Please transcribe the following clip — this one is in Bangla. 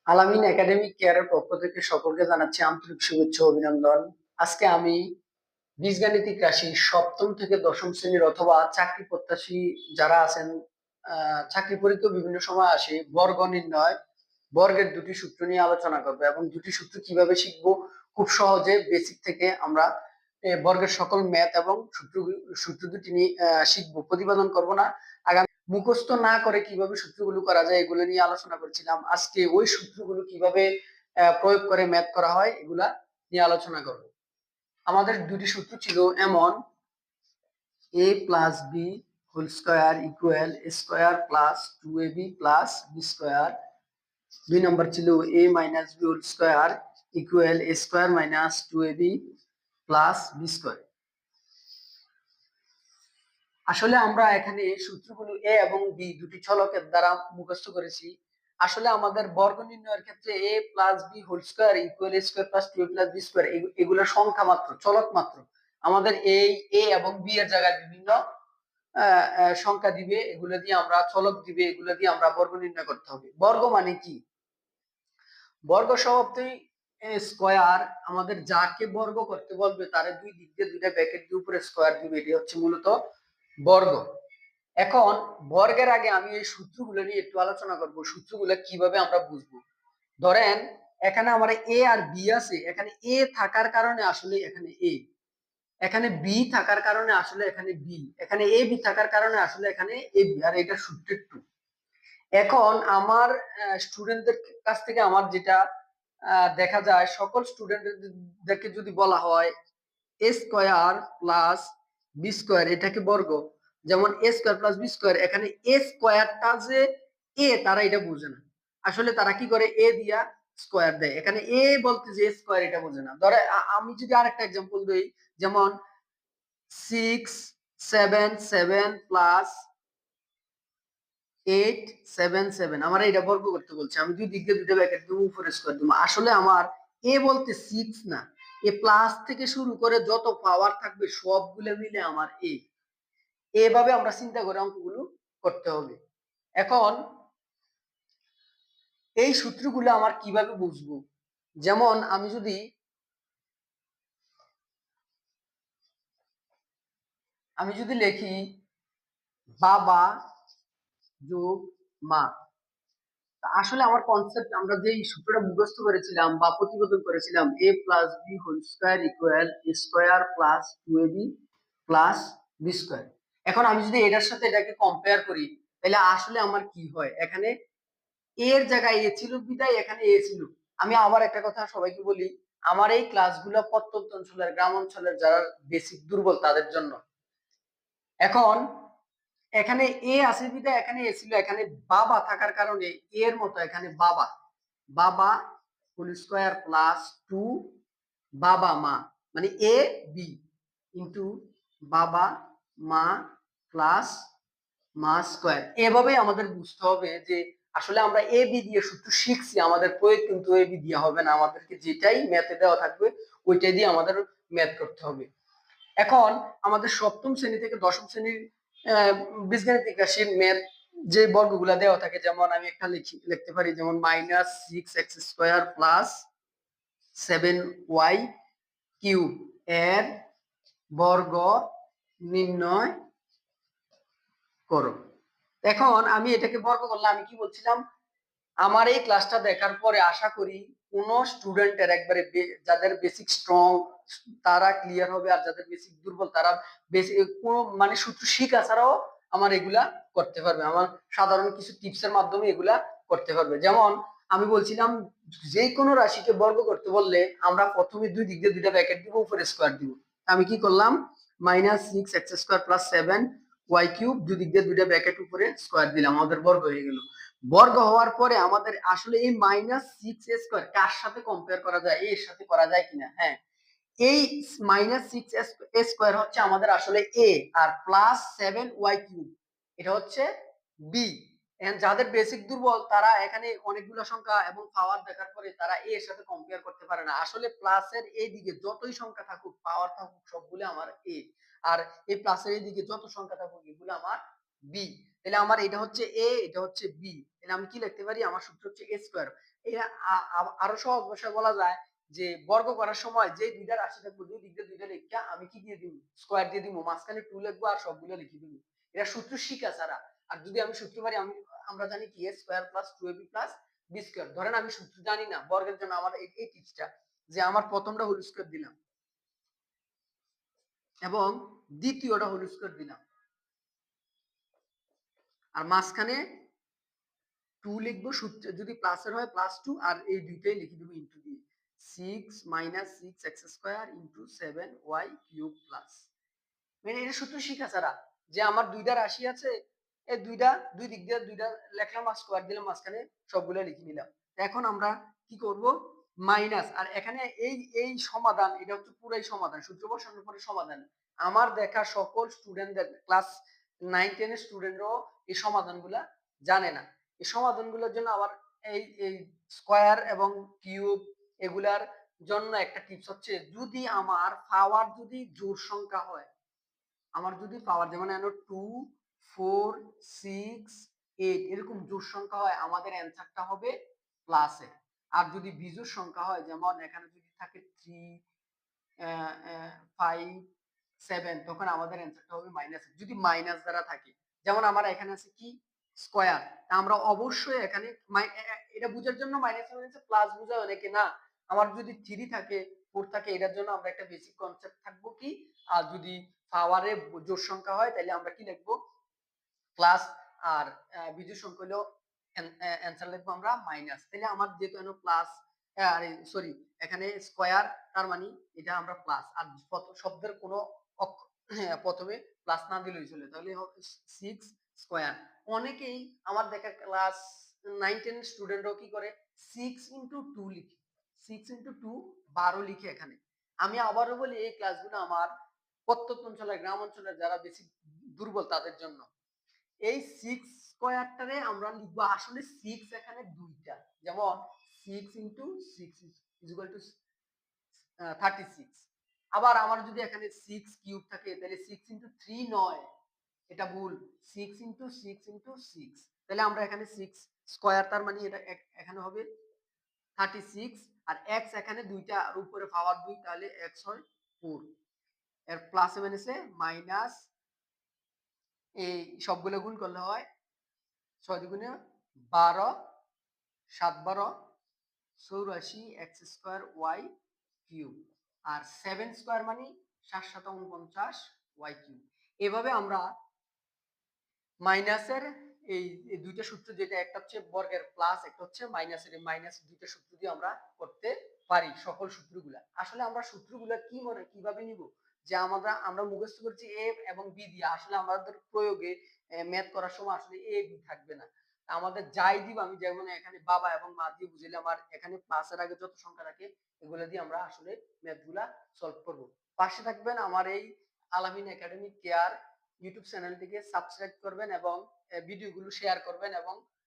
আলামিন একাডেমিক কেয়ারের পক্ষ থেকে সকলকে জানাচ্ছি আন্তরিক শুভেচ্ছা ও অভিনন্দন। আজকে আমি বীজগাণিতিক রাশি সপ্তম থেকে দশম শ্রেণীর অথবা চাকরি প্রত্যাশী যারা আছেন, চাকরি পরীক্ষা বিভিন্ন সময় আসে বর্গ নির্ণয়, বর্গের দুটি সূত্র নিয়ে আলোচনা করবো এবং দুটি সূত্র কিভাবে শিখবো খুব সহজে বেসিক থেকে আমরা বর্গের সকল ম্যাথ এবং সূত্র দুটি নিয়ে শিখবো, প্রতিপাদন করব না। মুখস্থ না করে কিভাবে সূত্রগুলো করা যায় এগুলো নিয়ে আলোচনা করছিলাম। আজকে ওই সূত্রগুলো কিভাবে প্রয়োগ করে ম্যাথ করা হয় এগুলা নিয়ে আলোচনা করব। আমাদের দুটি সূত্র ছিল এমন: a plus B whole square equal A square plus 2ab plus B square. দুই নম্বর ছিল a minus B whole square equal A square minus 2ab plus B square. আসলে আমরা এখানে সূত্রগুলো এ এবং বি দুটি চলকের দ্বারা মুখস্থ করেছি। আসলে আমাদের বর্গ নির্ণয়ের ক্ষেত্রে A plus B whole square equal A square plus 2a plus B square এগুলো সংখ্যা মাত্র, চলক মাত্র। আমাদের এই এ এবং বি এর জায়গায় বিভিন্ন সংখ্যা দিবে, এগুলো দিয়ে আমরা চলক দিবে, এগুলো দিয়ে আমরা বর্গ নির্ণয় করতে হবে। বর্গ মানে কি? বর্গ শব্দই স্কয়ার। আমাদের যাকে বর্গ করতে বলবে তার দুই দিক দিয়ে দুইটা ব্র্যাকেট দিয়ে উপরে স্কয়ার দিবে, এটি হচ্ছে মূলত বর্গ। এখন বর্গের আগে আমি এই সূত্রগুলো নিয়ে একটু আলোচনা করব, সূত্রগুলো কিভাবে আমরা বুঝবো। ধরেন এখানে আমার এ আর বি আছে, এখানে এ থাকার কারণে আসলে এখানে এ, এখানে বি থাকার কারণে আসলে এখানে বি, এখানে এ বি থাকার কারণে আসলে এখানে এ বি, আর এটা সূত্রের টু। এখন আমার স্টুডেন্টদের কাছ থেকে আমার যেটা দেখা যায়, সকল স্টুডেন্টদেরকে যদি বলা হয় এ স্কয়ার প্লাস বি স্কয়ার এটাকে বর্গ, যেমন এ স্কয়ার প্লাস বি স্কয়ার, এখানে এ স্কয়ারটা যে এ তারা এটা বুঝে না। আসলে তারা কি করে, এ দিয়া স্কয়ার দেয়, এখানে এ বলতে যে স্কয়ার এটা বোঝে না। ধরে আমি যদি আরেকটা এক্সাম্পল দিই, যেমন 677 প্লাস 877, আমার এটা বর্গ করতে বলছে, আমি দুই দিক দিয়ে দুটো ব্র্যাকেট দেবো, উপরে স্কয়ার দেবো। আসলে আমার এ বলতে 6 না, এ প্লাস থেকে শুরু করে যত পাওয়ার থাকবে সবগুলো মিলে আমার এ। এভাবে আমরা চিন্তা করে অঙ্কগুলো করতে হবে। এখন এই সূত্রগুলো আমার কিভাবে বুঝবো? যেমন আমি যদি লিখি বাবা যোগ মা, আসলে আমার কনসেপ্ট, আমরা যেই সূত্রটা মুখস্থ করেছিলাম বা প্রতিপাদন করেছিলাম, a plus B whole square equal A square plus 2ab plus B square. এখন আমি যদি এটার সাথে এটাকে কম্পেয়ার করি, তাহলে আসলে আমার কি হয়, এখানে এর জায়গায় এ ছিল বিদায় এখানে এ ছিল। আমি আবার একটা কথা সবাইকে বলি, আমার এই ক্লাসগুলো প্রত্যন্ত অঞ্চলের, গ্রাম অঞ্চলের যারা বেসিক দুর্বল তাদের জন্য। এখন এখানে এ আছে বিদায় এখানে এ ছিল, এখানে বাবা থাকার কারণে এর মতো এখানে বাবা, বাবা হোল স্কয়ার প্লাস 2 বাবা মা, মানে এ বি ইন্টু বাবা মা প্লাস মা স্কয়ার। এভাবে আমাদের বুঝতে হবে যে আসলে আমরা এ বি দিয়ে সূত্র শিখছি, আমাদের প্রয়োগ কিন্তু এ বি দিয়ে হবে না, আমাদেরকে যেটাই ম্যাথে দেওয়া থাকবে ওইটাই দিয়ে আমাদের ম্যাথ করতে হবে। এখন আমাদের সপ্তম শ্রেণী থেকে দশম শ্রেণীর বীজগাণিতিক রাশির ম্যাথ যে বর্গগুলা দেওয়া থাকে, যেমন আমি একটা লিখতে পারি, যেমন -6x² প্লাস 7y কিউব এর বর্গ নির্ণয় করো। এখন আমি এটাকে বর্গ করলে আমি কি বলছিলাম, আমার এই ক্লাসটা দেখার পরে আশা করি কোন স্টুডেন্টের একবারে যাদের বেসিক স্ট্রং তারা ক্লিয়ার হবে, আর যাদের বেসিক দুর্বল তারা কোনো মানে সূত্র শিখা ছাড়াও আমার এগুলা করতে পারবে, আমার সাধারণ কিছু টিপসের মাধ্যমে এগুলা করতে পারবে। যেমন আমি বলছিলাম, যে কোনো রাশিকে বর্গ করতে বললে আমরা প্রথমে দুই দিক দিয়ে দুইটা ব্র্যাকেট দিব, উপরে স্কয়ার দিব। আমি কি করলাম, -6x² প্লাস 7y কিউব, দুই দিক দিয়ে দুইটা ব্র্যাকেট উপরে স্কয়ার দিলাম, আমাদের বর্গ হয়ে গেল। বর্গ হওয়ার পরে আমাদের আসলে এই -6a² কার সাথে কম্পেয়ার করা যায়, এর সাথে করা যায় কিনা? হ্যাঁ, এই -6a² হচ্ছে আমাদের আসলে এ, আর +7y³ এটা হচ্ছে বি। যাদের বেসিক দুর্বল তারা এখানে অনেকগুলো সংখ্যা এবং পাওয়ার দেখার পরে তারা এ এর সাথে কম্পেয়ার করতে পারে না। আসলে প্লাসের এই দিকে যতই সংখ্যা থাকুক, পাওয়ার থাকুক, সবগুলো আমার এ, আর এই প্লাসের এই দিকে যত সংখ্যা থাকুক এগুলো আমার বি। তাহলে আমার এটা হচ্ছে এ, এটা হচ্ছে বি, তাহলে আমি কি লিখতে পারি, আমার সূত্র হচ্ছে a²। এরা আরো সহজ ভাষায় বলা যায় যে বর্গ করার সময় যে দুইটা রাশি থাকবো দুই দিক দিয়ে দুইটা লিখা আমি কি দিয়ে দিব স্কোয়ার দিয়ে দিব মাঝখানে 2 লিখবো আর সবগুলো লিখে দিব। এটা সূত্র শিখা ছাড়া। আর যদি আমি সূত্র পারি আমরা জানি কি a square plus 2ab plus b square. ধরেন আমি সূত্র জানি না বর্গের জন্য আমার এই টিপসটা যে আমার প্রথমটা হোল স্কয়ার দিলাম এবং দ্বিতীয়টা হোল স্কয়ার দিলাম আর মাঝখানে 2 লিখবো সূত্র যদি প্লাসের হয় +2 আর এই দুইটাই লিখে দেব ইনটু দিয়ে 6 - 6x² ইনটু 7y³ প্লাস মানে এটা সূত্র শিখা ছাড়া যে আমার দুইটা রাশি আছে এই দুই দিক দিয়ে দুইটা লেখলাম আর স্কয়ার দিলাম মাঝখানে সবগুলো লিখে নিলাম। এখন আমরা কি করব মাইনাস আর এখানে এই সমাধান এটা হচ্ছে পুরাই সমাধান সূত্র বসানোর পরে সমাধান আমার দেখা সকল স্টুডেন্টদের ক্লাস 9 10 এর স্টুডেন্টরাও এই সমাধানগুলা জানে না। এই সমাধানগুলোর জন্য আবার এই স্কয়ার এবং কিউব এগুলার জন্য একটা টিপস হচ্ছে যদি আমার পাওয়ার যদি জোড় সংখ্যা হয় আমার যদি পাওয়ার যেমন এনো 2 4 6 8 এরকম জোড় সংখ্যা হয় আমাদের অ্যান্সারটা হবে প্লাসে। আর যদি বিজোড় সংখ্যা হয় যেমন এখানে যদি থাকে 3 5 7 তখন আমাদের অ্যান্সারটা হবে মাইনাস। যদি মাইনাস দ্বারা থাকে যেমন আমার এখানে আছে কি স্কয়ার আমরা অবশ্যই এখানে এটা বোঝার জন্য মাইনাস মাইনাসে প্লাস বোঝায় অনেকে না আমার যদি 3 থাকে 4 থাকে এটার জন্য আমরা একটা বেসিক কনসেপ্ট থাকবো কি আর যদি পাওয়ারে জোড় সংখ্যা হয় তাহলে আমরা কি লিখবো প্লাস আর বিজোড় সংখ্যা হলো অ্যান্সার লিখবো আমরা মাইনাস তাহলে আমার যেহেতু এনো প্লাস আরে সরি এখানে স্কয়ার তার মানে এটা আমরা প্লাস আর শব্দের কোনো প্রথমে প্লাস না দিলেই চলে তাহলে 6 স্কয়ার অনেকেই আমার দেখা ক্লাস 9 10 স্টুডেন্টরাও কি করে 6 ইনটু 2 লিখে 6 ইনটু 2 12 লিখে এখানে আমি আবারও বলি এই ক্লাসগুলো আমার প্রত্যন্ত অঞ্চলের গ্রাম অঞ্চলের যারা বেশি দুর্বল তাদের জন্য এই 6 স্কয়ারটারে আমরা লিখবো আসলে 6 এখানে দুইটা যেমন 6 ইনটু 6 ইজ ইকুয়াল টু 36 আবার আমার যদি এখানে 6 কিউব থাকে তাহলে 6 ইনটু 3 নয় এটা ভুল 6 ইনটু 6 ইনটু 6 তাহলে আমরা এখানে 6 স্কয়ার তার মানে এটা এখানে হবে 36 আর x এখানে দুইটা আর উপরে পাওয়ার 2 তাহলে x হয় 4 এর প্লাসে মাইনাসে মাইনাস এই সবগুলো গুণ করলে হয় 6 দুগুণে 12 7 12 84 x স্কয়ার y কিউব আর 7 স্কয়ার মানে 7 7 49 y কিউব এভাবে আমরা মাইনাসের এই দুইটা সূত্র যেটা একটা হচ্ছে বর্গের প্লাস একটা হচ্ছে মাইনাসের এই মাইনাস দুইটা সূত্র দিয়ে আমরা করতে পারি সকল সূত্রগুলা আসলে আমরা সূত্রগুলা কি মনে কিভাবে নিব যে আমরা মুখস্থ করছি a এবং b দিয়ে আসলে আমাদের প্রয়োগে ম্যাথ করার সময় আসলে a b থাকবে না আমাদের যাই দিব আমি যেমন এখানে বাবা এবং মা দিয়ে বুঝাইলাম আর এখানে প্লাসের আগে যত সংখ্যা থাকে এগুলা দিয়ে আমরা আসলে ম্যাথগুলা সলভ করব পাশে থাকবেন আমার এই আলামিন একাডেমিক কেয়ার ইউটিউব চ্যানেলটিকে সাবস্ক্রাইব করবেন এবং ভিডিওগুলো শেয়ার করবেন এবং